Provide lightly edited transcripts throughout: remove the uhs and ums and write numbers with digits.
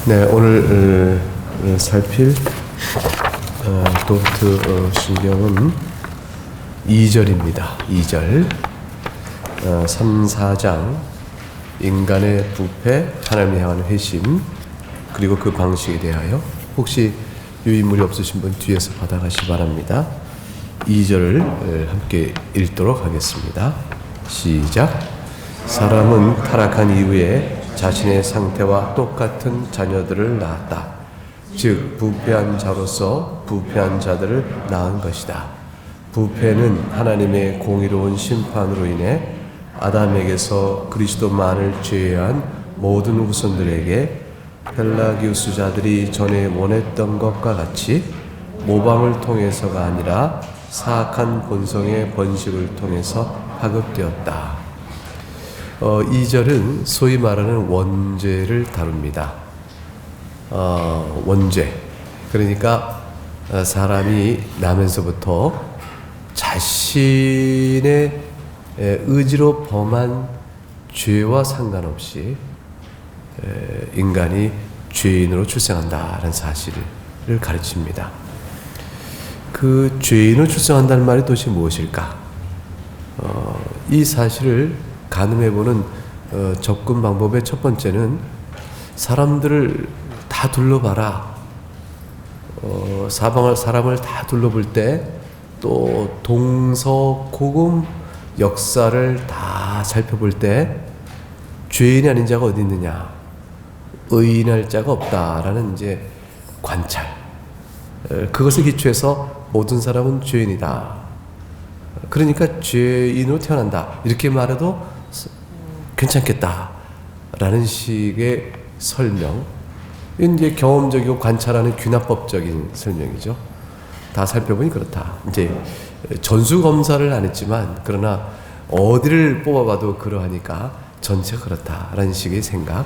네, 오늘 살필 도부트 신경은 2절입니다. 2절 3, 4장 인간의 부패, 하나님을 향한 회심, 그리고 그 방식에 대하여 혹시 유인물이 없으신 분 뒤에서 받아가시 바랍니다. 2절을 함께 읽도록 하겠습니다. 시작. 사람은 타락한 이후에 자신의 상태와 똑같은 자녀들을 낳았다. 즉 부패한 자로서 부패한 자들을 낳은 것이다. 부패는 하나님의 공의로운 심판으로 인해 아담에게서 그리스도만을 제외한 모든 후손들에게 펠라기우스자들이 전에 원했던 것과 같이 모방을 통해서가 아니라 사악한 본성의 번식을 통해서 파급되었다. 2절은 소위 말하는 원죄를 다룹니다. 원죄. 그러니까 사람이 나면서부터 자신의 의지로 범한 죄와 상관없이 인간이 죄인으로 출생한다는 사실을 가르칩니다. 그 죄인으로 출생한다는 말이 도대체 무엇일까? 이 사실을 가늠해보는 접근 방법의 첫 번째는 사람들을 다 둘러봐라. 사람을 다 둘러볼 때 또 동서고금 역사를 다 살펴볼 때 죄인이 아닌 자가 어디 있느냐, 의인할 자가 없다라는 이제 관찰, 그것을 기초해서 모든 사람은 죄인이다. 그러니까 죄인으로 태어난다 이렇게 말해도 괜찮겠다라는 식의 설명, 이제 경험적이고 관찰하는 귀납법적인 설명이죠. 다 살펴보니 그렇다. 이제 전수 검사를 안 했지만 그러나 어디를 뽑아봐도 그러하니까 전체가 그렇다라는 식의 생각.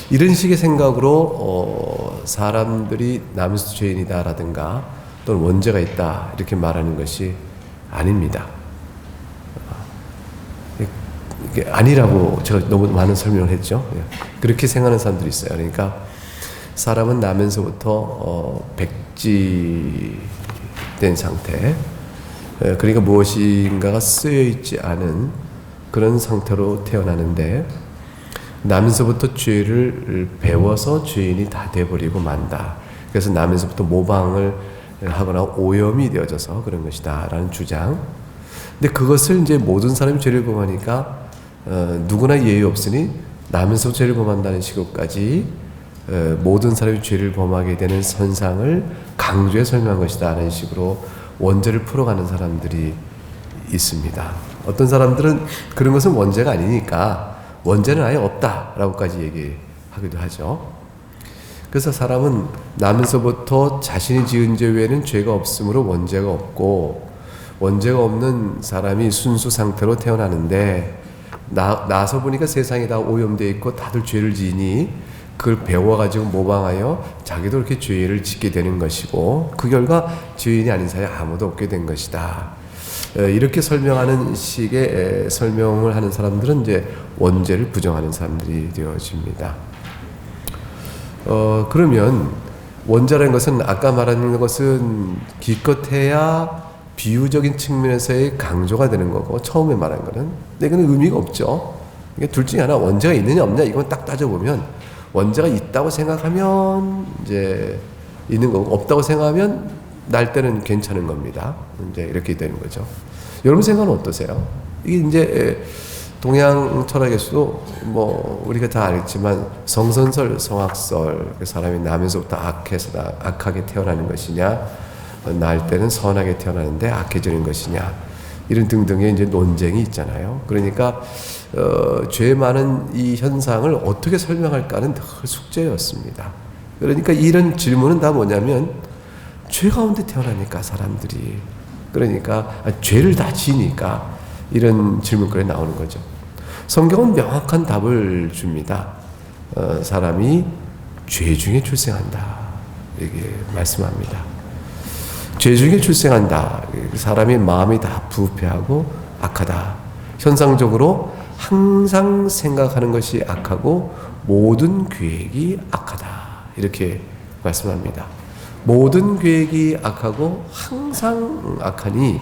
이런 식의 생각으로 사람들이 남에서 죄인이다라든가 또는 원죄가 있다 이렇게 말하는 것이 아닙니다. 이게 아니라고 제가 너무 많은 설명을 했죠. 그렇게 생각하는 사람들이 있어요. 그러니까 사람은 나면서부터 백지된 상태, 그러니까 무엇인가가 쓰여있지 않은 그런 상태로 태어나는데 나면서부터 죄를 배워서 죄인이 다 돼버리고 만다. 그래서 나면서부터 모방을 하거나 오염이 되어져서 그런 것이다 라는 주장. 근데 그것을 이제 모든 사람이 죄를 범하니까 누구나 예의 없으니 나면서 죄를 범한다는 식으로까지 모든 사람이 죄를 범하게 되는 선상을 강조해 설명한 것이다 라는 식으로 원죄를 풀어가는 사람들이 있습니다. 어떤 사람들은 그런 것은 원죄가 아니니까 원죄는 아예 없다라고까지 얘기하기도 하죠. 그래서 사람은 나면서부터 자신이 지은 죄 외에는 죄가 없으므로 원죄가 없고, 원죄가 없는 사람이 순수 상태로 태어나는데 나서 보니까 세상이 다 오염되어 있고 다들 죄를 지으니 그걸 배워가지고 모방하여 자기도 이렇게 죄를 짓게 되는 것이고, 그 결과 죄인이 아닌 사람이 아무도 없게 된 것이다. 이렇게 설명하는 식의 설명을 하는 사람들은 이제 원죄를 부정하는 사람들이 되어집니다. 그러면 원죄라는 것은 아까 말하는 것은 기껏해야 비유적인 측면에서의 강조가 되는 거고, 처음에 말한 거는. 근데 이건 의미가 없죠. 이게 둘 중에 하나, 원죄가 있느냐 없느냐 이건 딱 따져보면 원죄가 있다고 생각하면 이제 있는 거고, 없다고 생각하면 날 때는 괜찮은 겁니다. 이제 이렇게 되는 거죠. 여러분 생각은 어떠세요? 이게 이제 동양 철학에서도 뭐 우리가 다 알겠지만 성선설, 성악설, 그 사람이 나면서부터 악하게 태어나는 것이냐, 날 때는 선하게 태어나는데 악해지는 것이냐, 이런 등등의 이제 논쟁이 있잖아요. 그러니까 죄 많은 이 현상을 어떻게 설명할까는 늘 숙제였습니다. 그러니까 이런 질문은 다 뭐냐면 죄 가운데 태어나니까 사람들이, 그러니까 죄를 다 지니까 이런 질문거리 나오는 거죠. 성경은 명확한 답을 줍니다. 사람이 죄 중에 출생한다 이렇게 말씀합니다. 죄 중에 출생한다. 사람의 마음이 다 부패하고 악하다. 현상적으로 항상 생각하는 것이 악하고 모든 계획이 악하다. 이렇게 말씀합니다. 모든 계획이 악하고 항상 악하니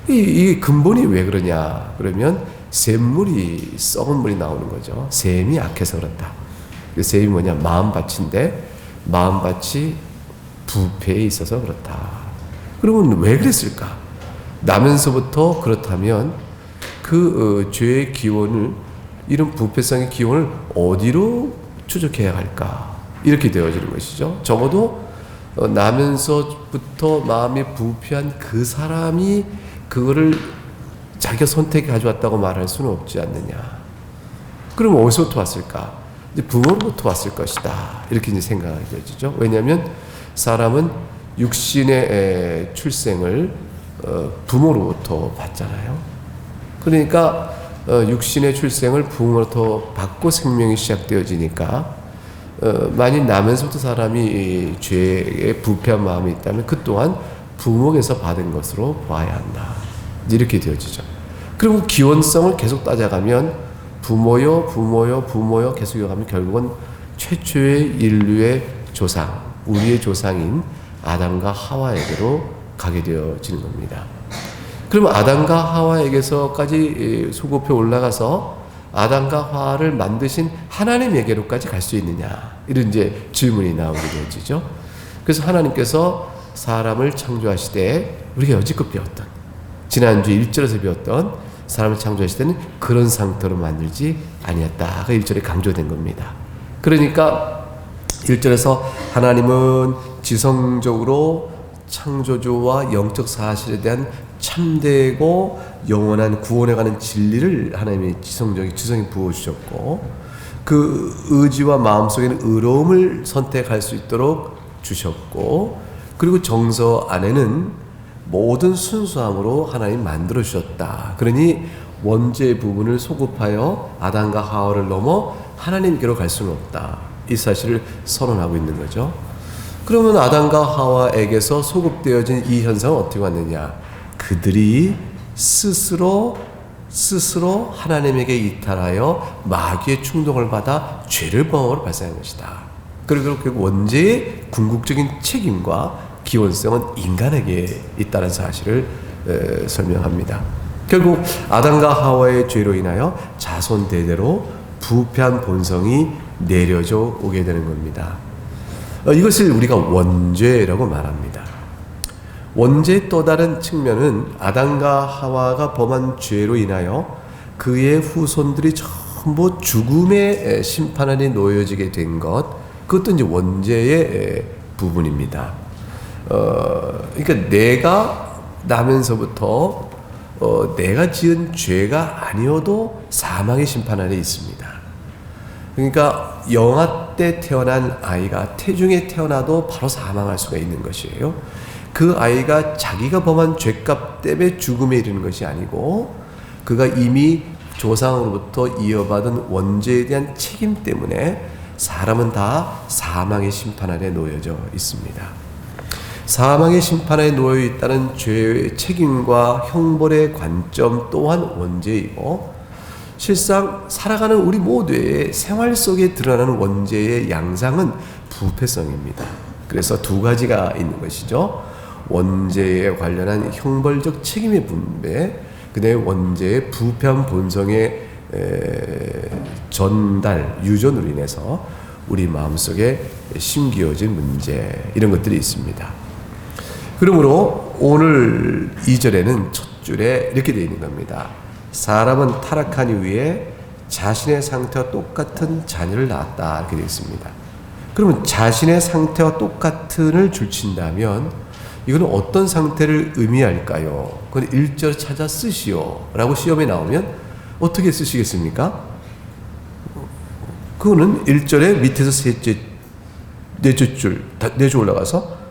이 근본이 왜 그러냐 그러면 샘물이 썩은 물이 나오는 거죠. 샘이 악해서 그렇다. 샘이 뭐냐? 마음밭인데 마음밭이 부패에 있어서 그렇다. 그러면 왜 그랬을까? 나면서부터 그렇다면 그 죄의 기원을, 이런 부패성의 기원을 어디로 추적해야 할까? 이렇게 되어지는 것이죠. 적어도 나면서부터 마음이 부패한 그 사람이 그거를 자기가 선택해 가져왔다고 말할 수는 없지 않느냐. 그럼 어디서부터 왔을까? 이제 부모로부터 왔을 것이다. 이렇게 이제 생각하게 되죠. 왜냐하면 사람은 육신의 출생을 부모로부터 받잖아요. 그러니까 육신의 출생을 부모로부터 받고 생명이 시작되어지니까 만일 나면서부터 사람이 죄에 부패한 마음이 있다면 그 또한 부모에서 받은 것으로 봐야 한다. 이렇게 되어지죠. 그리고 기원성을 계속 따져가면 부모요 계속 이어가면 결국은 최초의 인류의 조상, 우리의 조상인 아담과 하와에게로 가게 되어지는 겁니다. 그럼 아담과 하와에게서까지 소급해 올라가서 아담과 하와를 만드신 하나님에게로까지 갈 수 있느냐, 이런 이제 질문이 나오게 되어지죠. 그래서 하나님께서 사람을 창조하시되 우리가 여지껏 배웠던, 지난주 1절에서 배웠던 사람을 창조하실 때는 그런 상태로 만들지 아니었다가 1절에 강조된 겁니다. 그러니까 1절에서 하나님은 지성적으로 창조주와 영적 사실에 대한 참되고 영원한 구원에 관한 진리를 하나님이 지성에 부어주셨고, 그 의지와 마음속에는 의로움을 선택할 수 있도록 주셨고, 그리고 정서 안에는 모든 순수함으로 하나님 만들어 주셨다. 그러니 원죄의 부분을 소급하여 아담과 하와를 넘어 하나님께로 갈 수는 없다. 이 사실을 선언하고 있는 거죠. 그러면 아담과 하와에게서 소급되어진 이 현상은 어떻게 왔느냐? 그들이 스스로 하나님에게 이탈하여 마귀의 충동을 받아 죄를 범함으로 발생한 것이다. 그리고 그 원죄의 궁극적인 책임과 기원성은 인간에게 있다는 사실을 설명합니다. 결국 아담과 하와의 죄로 인하여 자손 대대로 부패한 본성이 내려져 오게 되는 겁니다. 이것을 우리가 원죄라고 말합니다. 원죄의 또 다른 측면은 아담과 하와가 범한 죄로 인하여 그의 후손들이 전부 죽음의 심판 아래 놓여지게 된 것, 그것도 이제 원죄의 부분입니다. 그러니까 내가 나면서부터 내가 지은 죄가 아니어도 사망의 심판 아래 있습니다. 그러니까 영아 때 태어난 아이가 태중에 태어나도 바로 사망할 수가 있는 것이에요. 그 아이가 자기가 범한 죄값 때문에 죽음에 이르는 것이 아니고 그가 이미 조상으로부터 이어받은 원죄에 대한 책임 때문에 사람은 다 사망의 심판 아래 놓여져 있습니다. 사망의 심판에 놓여 있다는 죄의 책임과 형벌의 관점 또한 원죄이고, 실상 살아가는 우리 모두의 생활 속에 드러나는 원죄의 양상은 부패성입니다. 그래서 두 가지가 있는 것이죠. 원죄에 관련한 형벌적 책임의 분배, 그다음에 원죄의 부패한 본성의 전달, 유전으로 인해서 우리 마음속에 심기어진 문제, 이런 것들이 있습니다. 그러므로 오늘 2절에는 첫 줄에 이렇게 되어 있는 겁니다. 사람은 타락한 이후에 자신의 상태와 똑같은 자녀를 낳았다, 이렇게 되어 있습니다. 그러면 자신의 상태와 똑같은을 줄친다면 이거는 어떤 상태를 의미할까요? 그건 1절 찾아 쓰시오 라고 시험에 나오면 어떻게 쓰시겠습니까? 그거는 1절에 밑에서 넷째 줄 올라가서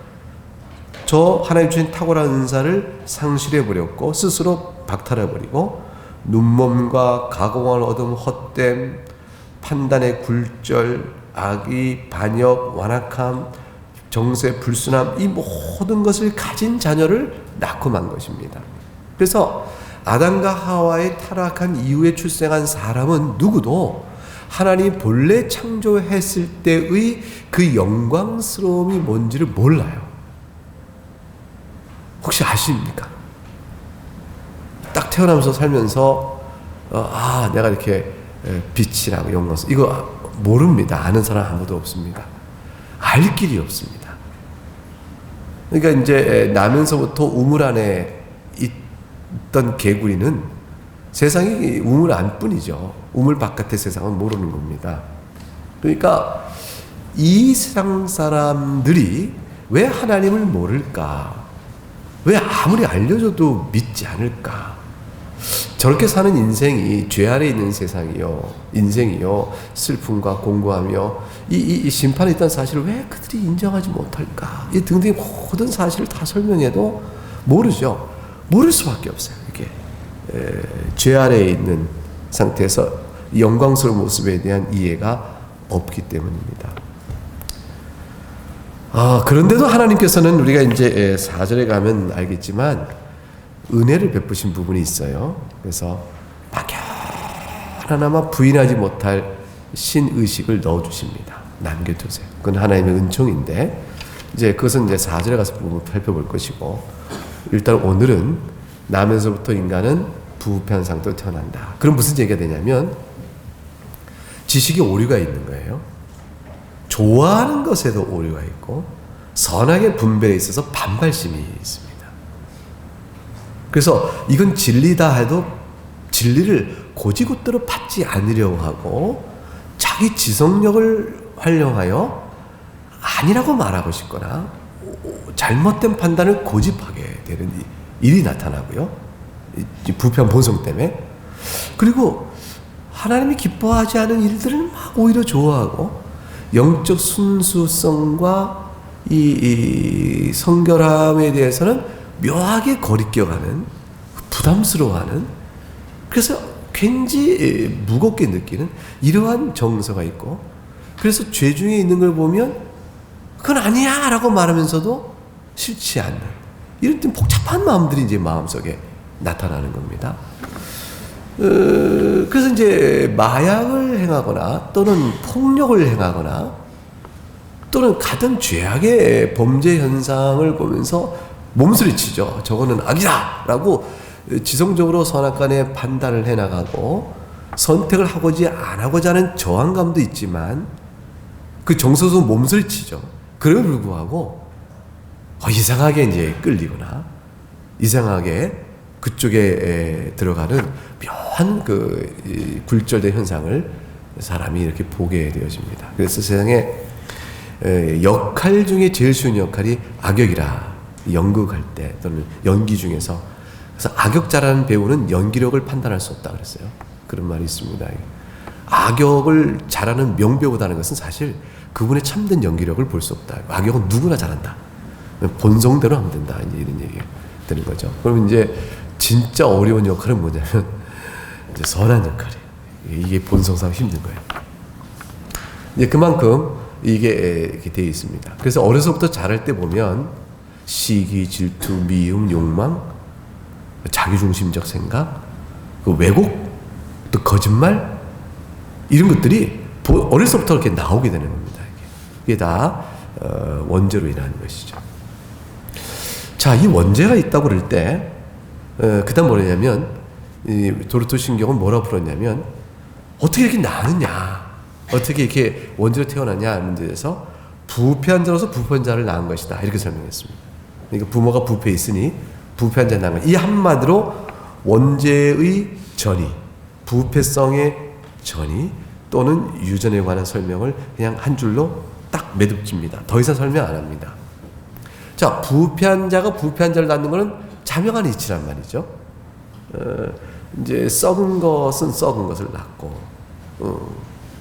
저 하나님 주신 탁월한 은사를 상실해버렸고 스스로 박탈해버리고 눈먼과 가공을 얻은 헛됨, 판단의 굴절, 악의, 반역, 완악함, 정세, 불순함, 이 모든 것을 가진 자녀를 낳고 만 것입니다. 그래서 아담과 하와의 타락한 이후에 출생한 사람은 누구도 하나님이 본래 창조했을 때의 그 영광스러움이 뭔지를 몰라요. 혹시 아십니까? 딱 태어나면서 살면서 내가 이렇게 빛이라고 영광스러워, 이거 모릅니다. 아는 사람 아무도 없습니다. 알 길이 없습니다. 그러니까 이제 나면서부터 우물 안에 있던 개구리는 세상이 우물 안뿐이죠. 우물 바깥의 세상은 모르는 겁니다. 그러니까 이 세상 사람들이 왜 하나님을 모를까? 왜 아무리 알려줘도 믿지 않을까? 저렇게 사는 인생이, 죄 아래 있는 세상이요, 인생이요, 슬픔과 공고하며 이 심판에 있다는 사실을 왜 그들이 인정하지 못할까? 이 등등의 모든 사실을 다 설명해도 모르죠. 모를 수밖에 없어요. 이게 죄 아래에 있는 상태에서 영광스러운 모습에 대한 이해가 없기 때문입니다. 그런데도 하나님께서는 우리가 이제 4절에 가면 알겠지만 은혜를 베푸신 부분이 있어요. 그래서 막연하나마 부인하지 못할 신의식을 넣어주십니다. 남겨두세요. 그건 하나님의 은총인데, 이제 그것은 이제 4절에 가서 살펴볼 것이고, 일단 오늘은 나면서부터 인간은 부패한 상태로 태어난다. 그럼 무슨 얘기가 되냐면 지식에 오류가 있는 거예요. 좋아하는 것에도 오류가 있고 선악의 분별에 있어서 반발심이 있습니다. 그래서 이건 진리다 해도 진리를 고지고대로 받지 않으려고 하고 자기 지성력을 활용하여 아니라고 말하고 싶거나 잘못된 판단을 고집하게 되는 일이 나타나고요. 부패한 본성 때문에. 그리고 하나님이 기뻐하지 않은 일들을 막 오히려 좋아하고 영적 순수성과 이 성결함에 대해서는 묘하게 거리껴가는, 부담스러워하는, 그래서 굉장히 무겁게 느끼는 이러한 정서가 있고, 그래서 죄 중에 있는 걸 보면 그건 아니야 라고 말하면서도 싫지 않는 이런 좀 복잡한 마음들이 이제 마음속에 나타나는 겁니다. 그래서 이제 마약을 행하거나 또는 폭력을 행하거나 또는 같은 죄악의 범죄 현상을 보면서 몸부림치죠. 저거는 악이다 라고 지성적으로 선악간의 판단을 해나가고 선택을 하고자 안 하고자 하는 저항감도 있지만 그 정서도 몸부림치죠. 그럼에도 불구하고 이상하게 이제 끌리거나 이상하게 그쪽에 들어가는 묘한 그 굴절된 현상을 사람이 이렇게 보게 되어집니다. 그래서 세상에 역할 중에 제일 쉬운 역할이 악역이라, 연극할 때 또는 연기 중에서. 그래서 악역자라는 배우는 연기력을 판단할 수 없다 그랬어요. 그런 말이 있습니다. 악역을 잘하는 명배우다는 것은 사실 그분의 참된 연기력을 볼 수 없다. 악역은 누구나 잘한다. 본성대로 하면 된다. 이제 이런 얘기 되는 거죠. 그럼 이제 진짜 어려운 역할은 뭐냐면 이제 선한 역할이에요. 이게 본성상 힘든 거예요. 이제 그만큼 이게 이렇게 되어 있습니다. 그래서 어려서부터 자랄 때 보면 시기, 질투, 미움, 욕망, 자기중심적 생각, 그 왜곡, 또 거짓말, 이런 것들이 어려서부터 이렇게 나오게 되는 겁니다. 이게 다 원죄로 인한 것이죠. 자, 이 원죄가 있다고 그럴 때 그 다음 뭐냐면 이 도르토 신경은 뭐라고 풀었냐면 어떻게 이렇게 나느냐, 어떻게 이렇게 원죄로 태어나냐 하는 문제에서 부패한 자로서 부패한 자를 낳은 것이다 이렇게 설명했습니다. 그러니까 부모가 부패 있으니 부패한 자를 낳은 것, 이 한마디로 원죄의 전이, 부패성의 전이 또는 유전에 관한 설명을 그냥 한 줄로 딱 매듭집니다. 더 이상 설명 안 합니다. 자, 부패한 자가 부패한 자를 낳는 것은 자명한 이치란 말이죠. 이제 썩은 것은 썩은 것을 낳고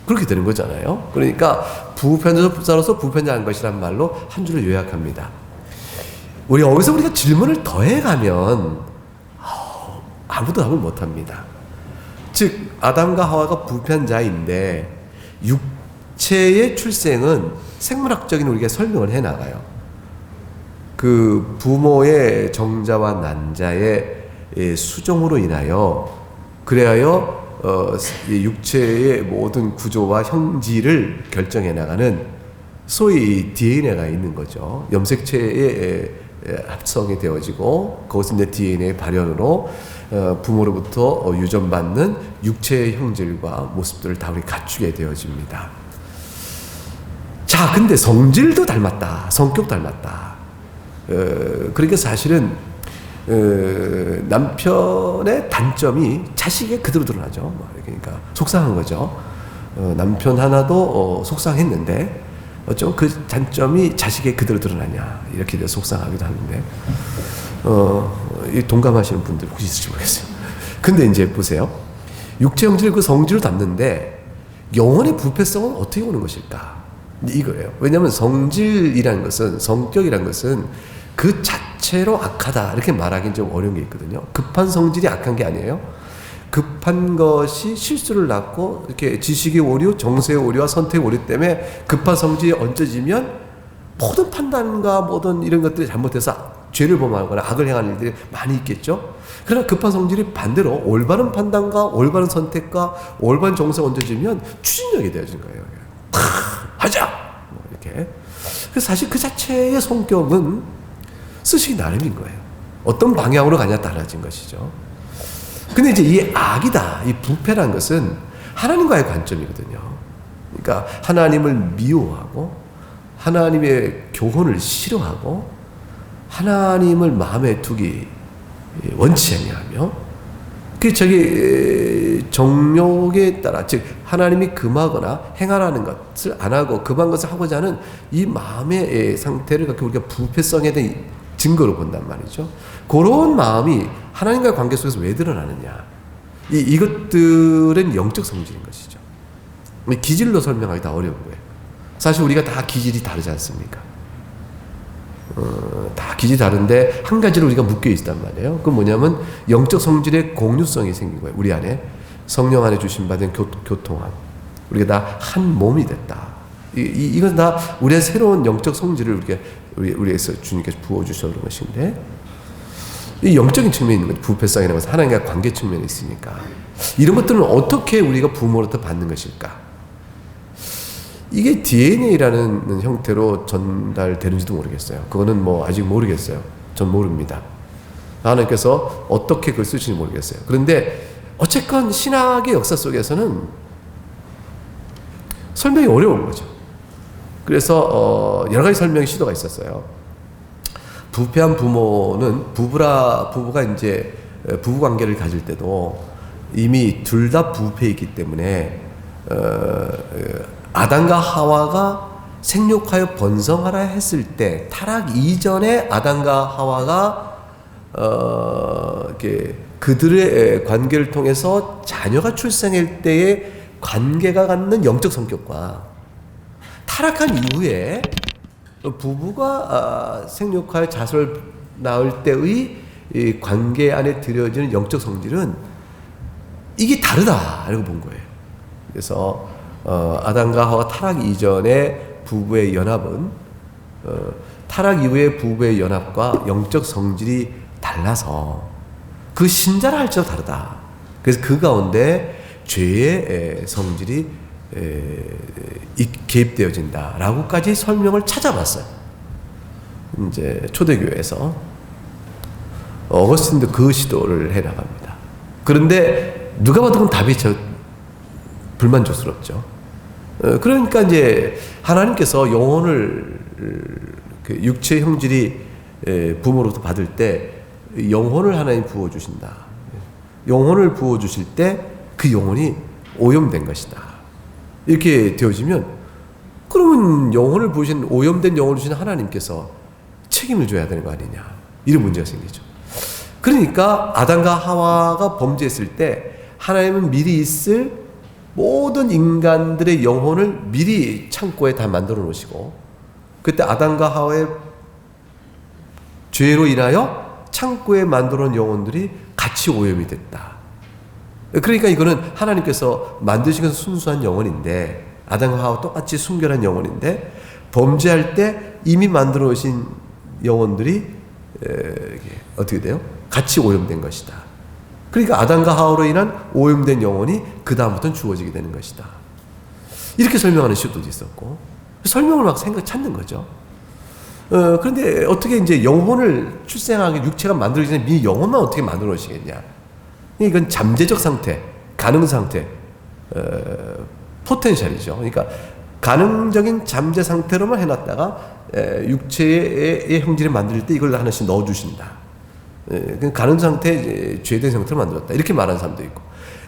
그렇게 되는 거잖아요. 그러니까 부패한 자로서 부패한 자한 것이란 말로 한 줄로 요약합니다. 여기서 우리가 질문을 더해가면 아무도 답을 못합니다. 즉 아담과 하와가 부패한 자인데 육체의 출생은 생물학적인 우리가 설명을 해나가요. 그 부모의 정자와 난자의 수종으로 인하여 그래하여 이 육체의 모든 구조와 형질을 결정해 나가는 소위 DNA가 있는 거죠. 염색체의 합성이 되어지고 그것은 이제 DNA 발현으로 부모로부터 유전받는 육체의 형질과 모습들을 다 우리 갖추게 되어집니다. 자, 근데 성질도 닮았다. 성격 닮았다. 그러니까 사실은 남편의 단점이 자식에 그대로 드러나죠. 그러니까 속상한 거죠. 남편 하나도 속상했는데 어쩜 그 단점이 자식에 그대로 드러나냐 이렇게 돼서 속상하기도 하는데 동감하시는 분들 혹시 있을지 모르겠어요. 근데 이제 보세요. 육체 형질 그 성질을 담는데 영혼의 부패성은 어떻게 오는 것일까? 이거예요. 왜냐하면 성질이라는 것은, 성격이라는 것은 그 자체로 악하다 이렇게 말하기는 좀 어려운 게 있거든요. 급한 성질이 악한 게 아니에요. 급한 것이 실수를 낳고 이렇게 지식의 오류, 정서의 오류와 선택의 오류 때문에 급한 성질이 얹어지면 모든 판단과 모든 이런 것들이 잘못해서 죄를 범하거나 악을 행하는 일들이 많이 있겠죠. 그러나 급한 성질이 반대로 올바른 판단과 올바른 선택과 올바른 정서가 얹어지면 추진력이 되어지는 거예요. 하자! 이렇게. 그래서 사실 그 자체의 성격은 쓰시기 나름인 거예요. 어떤 방향으로 가냐에 달라진 것이죠. 근데 이제 이 악이다, 이 부패란 것은 하나님과의 관점이거든요. 그러니까 하나님을 미워하고 하나님의 교훈을 싫어하고 하나님을 마음에 두기 원치 아니하며 그 저기 정욕에 따라 즉 하나님이 금하거나 행하라는 것을 안 하고 금한 것을 하고자 하는 이 마음의 상태를 갖고 우리가 부패성에 대한 증거로 본단 말이죠. 그런 마음이 하나님과의 관계 속에서 왜 드러나느냐? 이것들은 영적 성질인 것이죠. 기질로 설명하기 다 어려운 거예요. 사실 우리가 다 기질이 다르지 않습니까? 다 기질이 다른데 한 가지로 우리가 묶여 있단 말이에요. 그건 뭐냐면 영적 성질의 공유성이 생긴 거예요. 우리 안에 성령 안에 주신 받은 교통함. 우리가 다 한 몸이 됐다. 이건 다 우리의 새로운 영적 성질을 우리에서 주님께서 부어주셔서 그런 것인데, 이 영적인 측면이 있는 거죠. 부패성이라는 것은 하나님과 관계 측면이 있으니까. 이런 것들은 어떻게 우리가 부모로부터 받는 것일까? 이게 DNA라는 형태로 전달되는지도 모르겠어요. 그거는 뭐 아직 모르겠어요. 전 모릅니다. 하나님께서 어떻게 그걸 쓰시는지 모르겠어요. 그런데 어쨌건 신학의 역사 속에서는 설명이 어려운 거죠. 그래서 여러 가지 설명의 시도가 있었어요. 부패한 부모는 부부가 이제 부부 관계를 가질 때도 이미 둘 다 부패이기 때문에 아담과 하와가 생육하여 번성하라 했을 때 타락 이전에 아담과 하와가 이렇게 그들의 관계를 통해서 자녀가 출생할 때의 관계가 갖는 영적 성격과 타락한 이후에 부부가 생육하여 자손을 낳을 때의 이 관계 안에 들여지는 영적 성질은 이게 다르다라고 본 거예요. 그래서 아담과 하와 타락 이전의 부부의 연합은 타락 이후의 부부의 연합과 영적 성질이 달라서 그 신자라 할지라도 다르다. 그래서 그 가운데 죄의 성질이 개입되어진다라고까지 설명을 찾아봤어요. 이제 초대교회에서 어거스틴도 그 시도를 해나갑니다. 그런데 누가 봐도 그건 답이 불만족스럽죠. 그러니까 이제 하나님께서 영혼을 육체 형질이 부모로부터 받을 때 영혼을 하나님 부어주신다. 영혼을 부어주실 때 그 영혼이 오염된 것이다. 이렇게 되어지면 그러면 영혼을 부으신 오염된 영혼을 주신 하나님께서 책임을 져야 되는 거 아니냐. 이런 문제가 생기죠. 그러니까 아담과 하와가 범죄했을 때 하나님은 미리 있을 모든 인간들의 영혼을 미리 창고에 다 만들어 놓으시고 그때 아담과 하와의 죄로 인하여 창고에 만들어 놓은 영혼들이 같이 오염이 됐다. 그러니까 이거는 하나님께서 만드신 것은 순수한 영혼인데 아담과 하와 똑같이 순결한 영혼인데 범죄할 때 이미 만들어 놓으신 영혼들이 어떻게 돼요? 같이 오염된 것이다. 그러니까 아담과 하와로 인한 오염된 영혼이 그 다음부터는 주어지게 되는 것이다. 이렇게 설명하는 시도도 있었고, 설명을 막 찾는 거죠. 그런데 어떻게 이제 영혼을 출생하게 육체가 만들어지기 전에 미 영혼만 어떻게 만들어 놓으시겠냐. 이건 잠재적 상태, 가능 상태, 포텐셜이죠. 그러니까 가능적인 잠재 상태로만 해놨다가 육체의 형질을 만들 때 이걸 하나씩 넣어주신다. 가능 상태, 죄된 상태로 만들었다. 이렇게 말하는 사람도 있고.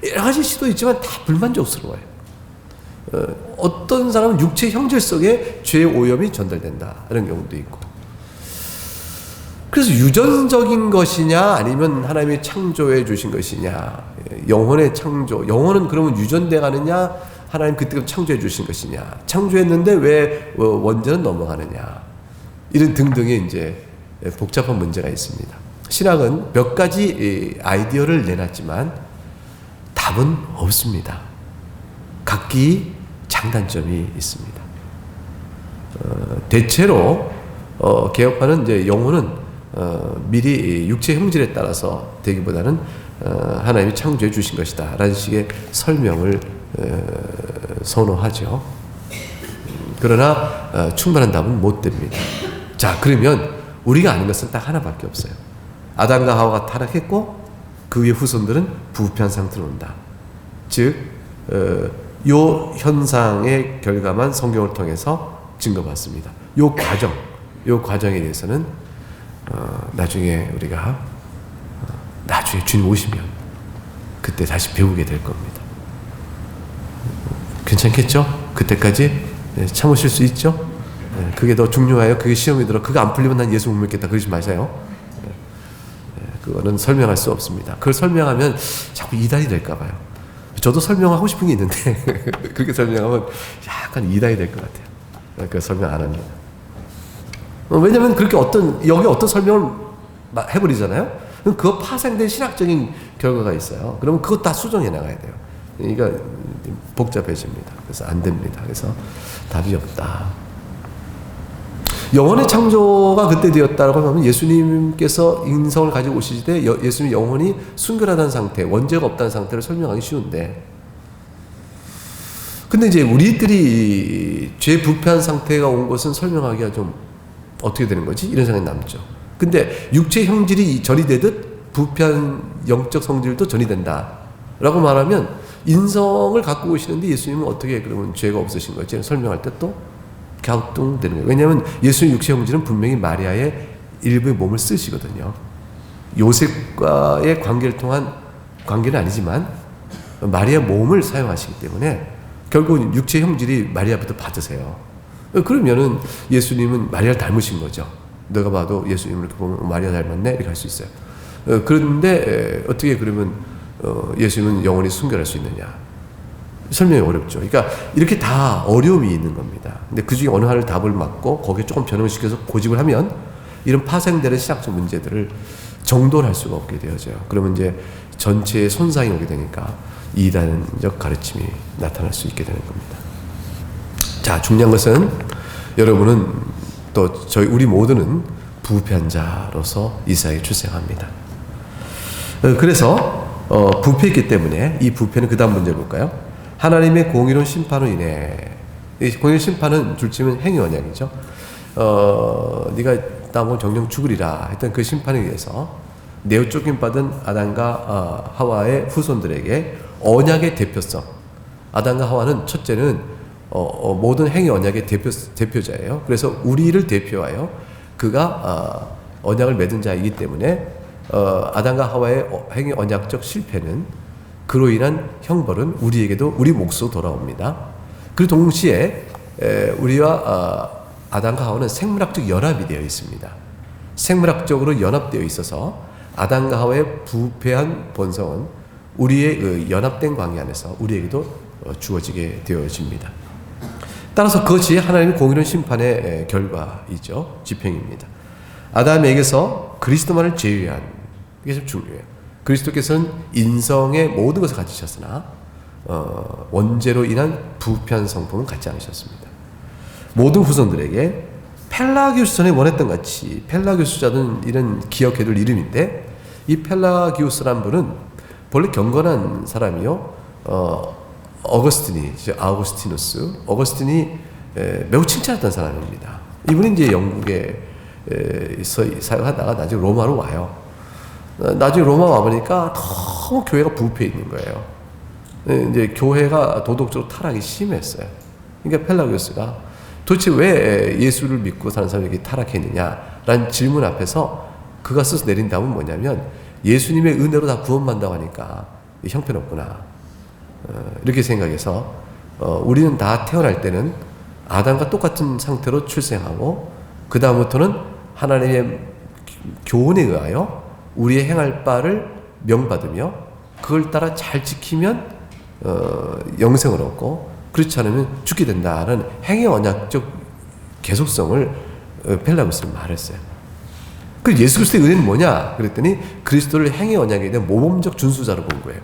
여러 가지 시도 있지만 다 불만족스러워요. 어떤 사람은 육체 형질 속에 죄의 오염이 전달된다. 이런 경우도 있고. 그래서 유전적인 것이냐 아니면 하나님이 창조해 주신 것이냐, 영혼의 창조, 영혼은 그러면 유전돼 가느냐 하나님 그때 창조해 주신 것이냐, 창조했는데 왜 원죄는 넘어가느냐, 이런 등등의 이제 복잡한 문제가 있습니다. 신학은 몇 가지 아이디어를 내놨지만 답은 없습니다. 각기 장단점이 있습니다. 대체로 개혁파는 이제 영혼은 미리 육체 형질에 따라서 되기보다는 하나님이 창조해 주신 것이다 라는 식의 설명을 선호하죠. 그러나 충분한 답은 못 됩니다. 자, 그러면 우리가 아는 것은 딱 하나밖에 없어요. 아담과 하와가 타락했고 그 위에 후손들은 부패한 상태로 온다. 즉 요 현상의 결과만 성경을 통해서 증거받습니다. 요 과정에 대해서는 나중에 우리가 나중에 주님 오시면 그때 다시 배우게 될 겁니다. 괜찮겠죠? 그때까지 참으실 수 있죠? 그게 더 중요해요. 그게 시험이 들어 그거 안 풀리면 난 예수 못 믿겠다 그러지 마세요. 그거는 설명할 수 없습니다. 그걸 설명하면 자꾸 이단이 될까 봐요. 저도 설명하고 싶은 게 있는데 그렇게 설명하면 약간 이단이 될 것 같아요. 그러니까 설명 안 합니다. 왜냐면 그렇게 여기 어떤 설명을 해버리잖아요. 그럼 그거 파생된 신학적인 결과가 있어요. 그러면 그거 다 수정해 나가야 돼요. 그러니까 복잡해집니다. 그래서 안 됩니다. 그래서 답이 없다. 영혼의 창조가 그때 되었다고 하면 예수님께서 인성을 가지고 오실 때 예수님 영혼이 순결하다는 상태, 원죄가 없다는 상태를 설명하기 쉬운데, 근데 이제 우리들이 죄 부패한 상태가 온 것은 설명하기가 좀 어떻게 되는 거지? 이런 생각이 남죠. 근데 육체 형질이 전이 되듯 부패한 영적 성질도 전이 된다 라고 말하면 인성을 갖고 오시는데 예수님은 어떻게 그러면 죄가 없으신 거지? 설명할 때 또 갸우뚱되는 거예요. 왜냐하면 예수님 육체 형질은 분명히 마리아의 일부의 몸을 쓰시거든요. 요셉과의 관계를 통한 관계는 아니지만 마리아 몸을 사용하시기 때문에 결국 육체 형질이 마리아부터 받으세요. 그러면은 예수님은 마리아를 닮으신 거죠. 내가 봐도 예수님을 이렇게 보면 마리아 닮았네 이렇게 할 수 있어요. 그런데 어떻게 그러면 예수님은 영원히 순결할 수 있느냐? 설명이 어렵죠. 그러니까 이렇게 다 어려움이 있는 겁니다. 근데 그 중에 어느 하나를 답을 맞고 거기에 조금 변형을 시켜서 고집을 하면 이런 파생되는 신학적 문제들을 정돈할 수가 없게 되어져요. 그러면 이제 전체의 손상이 오게 되니까 이단적 가르침이 나타날 수 있게 되는 겁니다. 자, 중요한 것은 여러분은 또 우리 모두는 부패한 자로서 이 세상에 출생합니다. 그래서 부패했기 때문에 이 부패는 그 다음 문제 볼까요? 하나님의 공의로운 심판으로 인해, 이 공의로운 심판은 줄치면 행위 언약이죠. 네가 땅을 정령 죽으리라 했던 그 심판에 의해서 내어 쫓김받은 아담과 하와의 후손들에게 언약의 대표성. 아담과 하와는 첫째는 모든 행위 언약의 대표자예요. 그래서 우리를 대표하여 그가 언약을 맺은 자이기 때문에 아담과 하와의 행위 언약적 실패는 그로 인한 형벌은 우리에게도 우리 몫으로 돌아옵니다. 그리고 동시에 우리와 아담과 하와는 생물학적 연합이 되어 있습니다. 생물학적으로 연합되어 있어서 아담과 하와의 부패한 본성은 우리의 연합된 관계 안에서 우리에게도 주어지게 되어집니다. 따라서 그것이 하나님의 공의로운 심판의 결과이죠. 집행입니다. 아담에게서 그리스도만을 제외한, 이게 좀 중요해요. 그리스도께서는 인성의 모든 것을 가지셨으나 원죄로 인한 부패한 성품은 갖지 않으셨습니다. 모든 후손들에게 펠라기우스 전에 원했던 같이, 펠라기우스자는 이런 기억해둘 이름인데, 이 펠라기우스란 분은 본래 경건한 사람이요. 아우구스티누스. 어거스틴이 매우 칭찬했던 사람입니다. 이분이 이제 영국에 사역하다가 나중에 로마로 와요. 나중에 로마 와보니까 너무 교회가 부패해 있는 거예요. 이제 교회가 도덕적으로 타락이 심했어요. 그러니까 펠라기오스가 도대체 왜 예수를 믿고 사는 사람이 이렇게 타락했느냐라는 질문 앞에서 그가 스스로 내린 답은 뭐냐면 예수님의 은혜로 다 구원받는다고 하니까 형편없구나. 이렇게 생각해서 우리는 다 태어날 때는 아담과 똑같은 상태로 출생하고 그 다음부터는 하나님의 교훈에 의하여 우리의 행할 바를 명받으며 그걸 따라 잘 지키면 영생을 얻고 그렇지 않으면 죽게 된다는 행위 언약적 계속성을 펠라기오스는 말했어요. 그 예수 그리스도의 은혜는 뭐냐? 그랬더니 그리스도를 행위 언약에 대한 모범적 준수자로 본 거예요.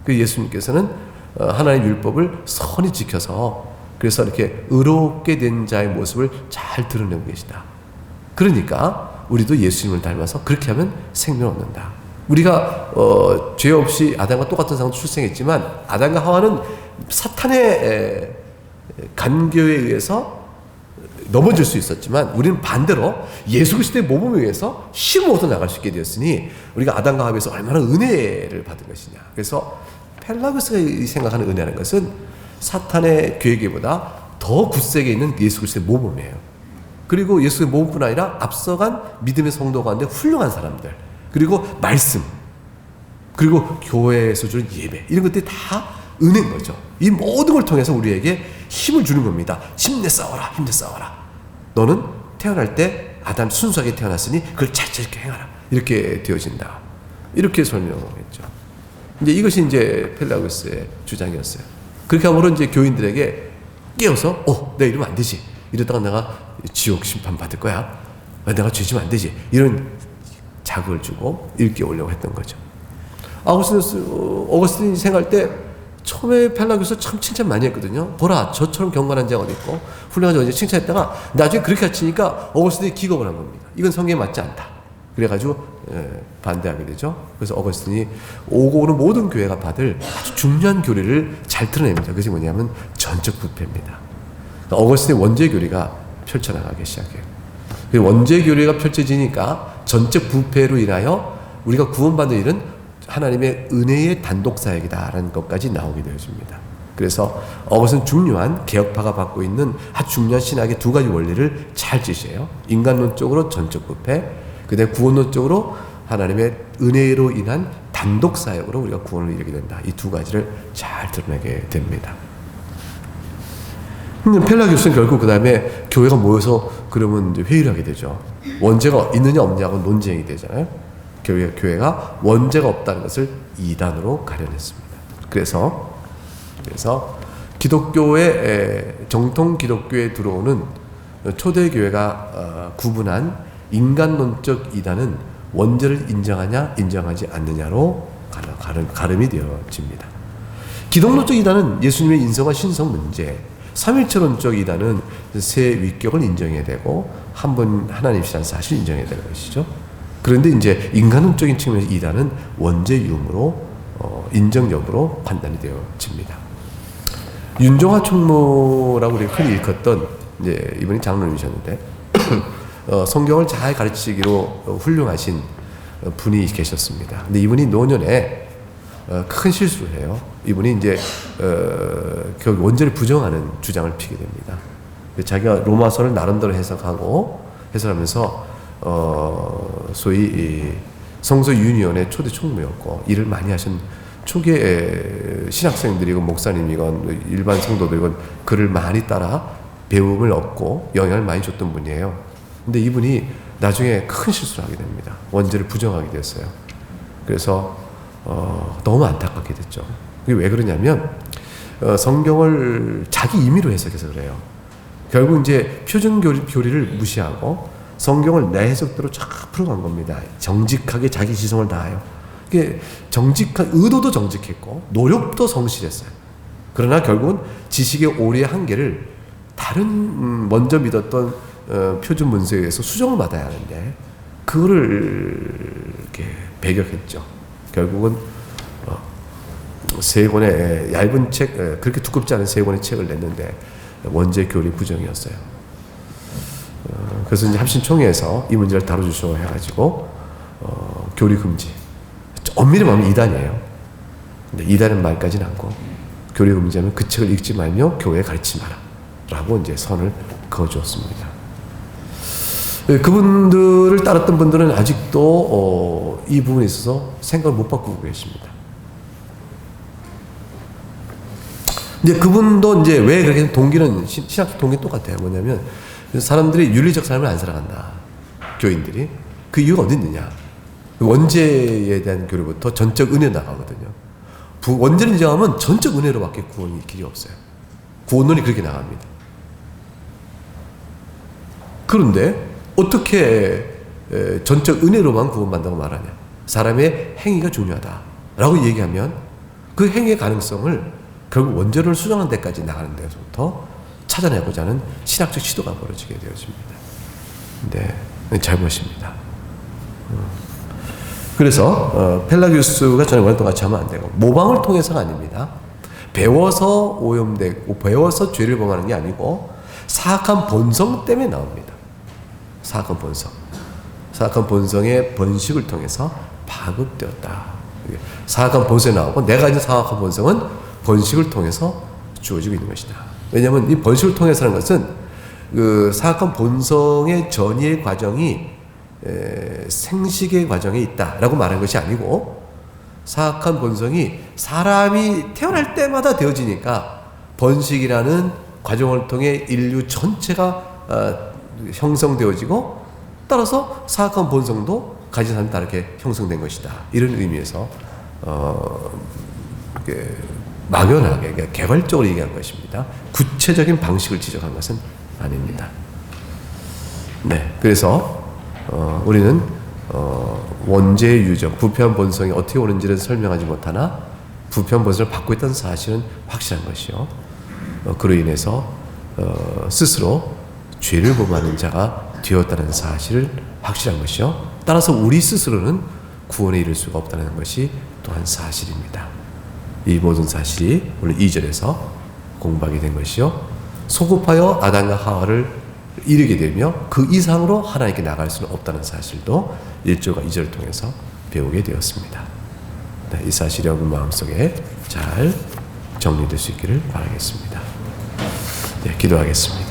그 예수님께서는 하나님의 율법을 선히 지켜서 그래서 이렇게 의롭게 된 자의 모습을 잘 드러내고 계시다. 그러니까 우리도 예수님을 닮아서 그렇게 하면 생명을 얻는다. 우리가 죄 없이 아담과 똑같은 상황으로 출생했지만 아담과 하와는 사탄의 간교에 의해서 넘어질 수 있었지만 우리는 반대로 예수 그리스도의 모범에 의해서 힘을 얻어 나갈 수 있게 되었으니 우리가 아담과 하와에서 얼마나 은혜를 받은 것이냐. 그래서 펠라기오스가 생각하는 은혜라는 것은 사탄의 계획보다 더 굳세게 있는 예수 그리스도의 모범이에요. 그리고 예수의 모범뿐 아니라 앞서간 믿음의 성도 가운데 훌륭한 사람들, 그리고 말씀, 그리고 교회에서 주는 예배, 이런 것들이 다 은혜인 거죠. 이 모든 걸 통해서 우리에게 힘을 주는 겁니다. 힘내 싸워라, 힘내 싸워라. 너는 태어날 때 아담 순수하게 태어났으니 그걸 잘게 행하라. 이렇게 되어진다. 이렇게 설명했죠. 이제 이것이 이제 펠라기오스의 주장이었어요. 그렇게 함으로 이제 교인들에게 깨워서, 내 이러면 안 되지. 이러다가 내가 지옥 심판 받을 거야. 내가 죄지면 안 되지. 이런 자극을 주고 일깨우려고 했던 거죠. 어거스틴이 생각할 때 처음에 펠라기오스 참 칭찬 많이 했거든요. 보라, 저처럼 경건한 자가 어디 있고 훌륭한 자가 어디 있고 칭찬했다가 나중에 그렇게 하치니까 어거스틴이 기겁을 한 겁니다. 이건 성경에 맞지 않다. 그래가지고 반대하게 되죠. 그래서 어거스틴이 오고 오는 모든 교회가 받을 아주 중요한 교리를 잘 드러냅니다. 그것이 뭐냐면 전적 부패입니다. 어거스틴의 원죄 교리가 펼쳐나가기 시작해요. 원죄 교리가 펼쳐지니까 전적 부패로 인하여 우리가 구원받는 일은 하나님의 은혜의 단독 사역이다라는 것까지 나오게 되어집니다. 그래서 어거스틴은 중요한 개혁파가 받고 있는 아주 중요한 신학의 두 가지 원리를 잘 지시해요. 인간론적으로 전적 부패, 그다음에 구원론적으로 하나님의 은혜로 인한 단독 사역으로 우리가 구원을 이루게 된다. 이 두 가지를 잘 드러내게 됩니다. 펠라기오스는 결국 그 다음에 교회가 모여서 그러면 이제 회의를 하게 되죠. 원죄가 있느냐 없느냐고 논쟁이 되잖아요. 교회가 원죄가 없다는 것을 이단으로 가려냈습니다. 그래서 기독교의 정통 기독교에 들어오는 초대 교회가 구분한 인간론적 이단은 원죄를 인정하냐 인정하지 않느냐로 가름이 되어집니다. 기독론적 이단은 예수님의 인성과 신성 문제, 삼일체론적 이단은 새 위격을 인정해야 되고 한 분 하나님이시라는 사실을 인정해야 되는 것이죠. 그런데 이제 인간론적인 측면에서 이단은 원죄 유무로 인정 여부로 판단이 되어집니다. 윤종화 총무라고 우리가 흔히 일컫던 이제 이분이 장로님이셨는데 성경을 잘 가르치기로 훌륭하신 분이 계셨습니다. 근데 이분이 노년에 큰 실수를 해요. 이분이 이제 결국 원죄를 부정하는 주장을 피게 됩니다. 자기가 로마서를 나름대로 해석하면서 소위 성서 유니온의 초대 총무였고 일을 많이 하신 초기에 신학생들이건 목사님이건 일반 성도들이건 그를 많이 따라 배움을 얻고 영향을 많이 줬던 분이에요. 근데 이분이 나중에 큰 실수를 하게 됩니다. 원죄를 부정하게 됐어요. 그래서 너무 안타깝게 됐죠. 그게 왜 그러냐면 성경을 자기 임의로 해석해서 그래요. 결국 이제 표준 교리를 무시하고 성경을 내 해석대로 쫙 풀어간 겁니다. 정직하게 자기 지성을 다하여. 이게 의도도 정직했고 노력도 성실했어요. 그러나 결국은 지식의 오리의 한계를 다른 먼저 믿었던 표준 문서에 의해서 수정을 받아야 하는데 그거를 이렇게 배격했죠. 결국은 세 권의 얇은 책, 그렇게 두껍지 않은 세 권의 책을 냈는데 원제 교리 부정이었어요. 그래서 이제 합신총회에서 이 문제를 다뤄주셔 해가지고 교리 금지. 엄밀히 말하면 이단이에요. 근데 이단은 말까지는 않고 교리 금지하면 그 책을 읽지 말며 교회에 가르치지 마라 라고 이제 선을 그어주었습니다. 그분들을 따랐던 분들은 아직도 이 부분에 있어서 생각을 못 바꾸고 계십니다. 이제 그분도 이제 왜 그렇게 동기는 신학적 동기 똑같아요. 뭐냐면 사람들이 윤리적 삶을 안 살아간다. 교인들이 그 이유가 어디 있느냐? 원죄에 대한 교리부터 전적 은혜 나가거든요. 원죄를 인정하면 전적 은혜로밖에 구원이 길이 없어요. 구원론이 그렇게 나갑니다. 그런데 어떻게 전적 은혜로만 구원받는다고 말하냐? 사람의 행위가 중요하다라고 얘기하면 그 행위의 가능성을 결국 원죄를 수정하는 데까지 나가는 데서부터 찾아내고자 하는 신학적 시도가 벌어지게 되어집니다. 네, 잘못입니다. 그래서 펠라기우스가 전에 말했던 것 같이 하면 안 되고 모방을 통해서가 아닙니다. 배워서 오염되고 배워서 죄를 범하는 게 아니고 사악한 본성 때문에 나옵니다. 사악한 본성. 사악한 본성의 번식을 통해서 파급되었다. 사악한 본성이 나오고 내가 가진 사악한 본성은 번식을 통해서 주어지고 있는 것이다. 왜냐하면 이 번식을 통해서라는 것은 그 사악한 본성의 전이의 과정이 생식의 과정에 있다라고 말하는 것이 아니고 사악한 본성이 사람이 태어날 때마다 되어지니까 번식이라는 과정을 통해 인류 전체가 형성되어지고 따라서 사악한 본성도 가진 사람이 다르게 형성된 것이다. 이런 의미에서 막연하게 개괄적으로 얘기한 것입니다. 구체적인 방식을 지적한 것은 아닙니다. 네, 그래서 우리는 원죄의 유정, 부패한 본성이 어떻게 오는지를 설명하지 못하나 부패한 본성을 받고 있다는 사실은 확실한 것이요. 그로 인해서 스스로 죄를 범하는 자가 되었다는 사실을 확실한 것이요. 따라서 우리 스스로는 구원에 이를 수가 없다는 것이 또한 사실입니다. 이 모든 사실이 오늘 2절에서 공부하게 된 것이요. 소급하여 아담과 하와를 이르게 되며 그 이상으로 하나님께 나갈 수는 없다는 사실도 1절과 2절을 통해서 배우게 되었습니다. 네, 이 사실이 여러분 마음속에 잘 정리될 수 있기를 바라겠습니다. 네, 기도하겠습니다.